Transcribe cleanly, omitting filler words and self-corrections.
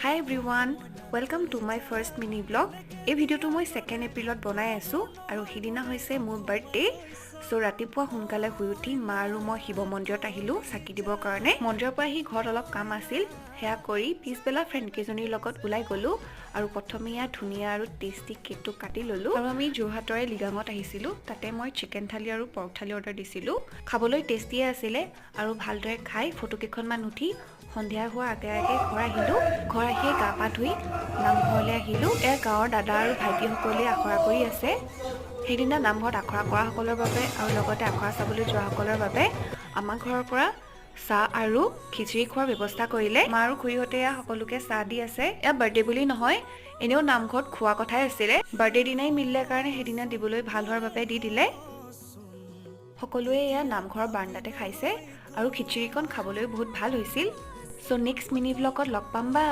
Hi everyone, welcome to my first mini vlog. এই ভিডিওটো মই 2 এপ্ৰিলত বনাই আছো আৰু হিদিনা হৈছে মোৰ বাৰ্থডে। সো ৰাতিপুৱা সোনকালে শুই উঠি মা আৰু মই শিৱ মন্দিৰত আহিলো চাকি দিবৰ কাৰণে। মন্দিৰৰ পৰা আহি ঘৰত অলপ কাম আছিল, হেয়া কৰি পিছবেলা ফ্ৰেণ্ড কেজনীৰ লগত ওলাই গলো আৰু প্ৰথমে ইয়া ধুনিয়া আৰু টেষ্টি কেকটো কাটি ললো আৰু আমি যোৰহাটৰে লিগাঙত আহিছিলো। তাতে মই চিকেন থালি আৰু পৰ্ক থালি অৰ্ডাৰ দিছিলো। খাবলৈ টেষ্টিয়ে আছিলে আৰু ভালদৰে খাই ফটো কেইখনমান উঠি সন্ধিয়া হোৱা আগে আগে ঘৰ আহিলো। ঘৰ আহি গা পা ধুই নামঘৰলৈ আহিলো। এয়া গাঁৱৰ দাদা আৰু ভাইটিসকলে আখৰা কৰি আছে। সেইদিনা নামঘৰত আখৰা কৰা সকলৰ বাবে আৰু লগতে আখৰা চাবলৈ যোৱা সকলৰ বাবে আমাৰ ঘৰৰ পৰা চাহ আৰু খিচিৰি খোৱাৰ ব্যৱস্থা কৰিলে। মা আৰু খুৰীহঁতে সকলোকে চাহ দি আছে। এয়া বাৰ্থডে বুলি নহয়, এনেও নামঘৰত খোৱা কথাই আছিলে। বাৰ্থডে দিনাই মিলিলে কাৰণে সেইদিনা দিবলৈ ভাল হোৱাৰ বাবে দি দিলে। সকলোৱে এয়া নামঘৰৰ বাৰাণ্ডাতে খাইছে আৰু খিচিৰিখন খাবলৈ বহুত ভাল হৈছিল। সো নেক্সট মিনি ব্লগত লগ পাম, বাই।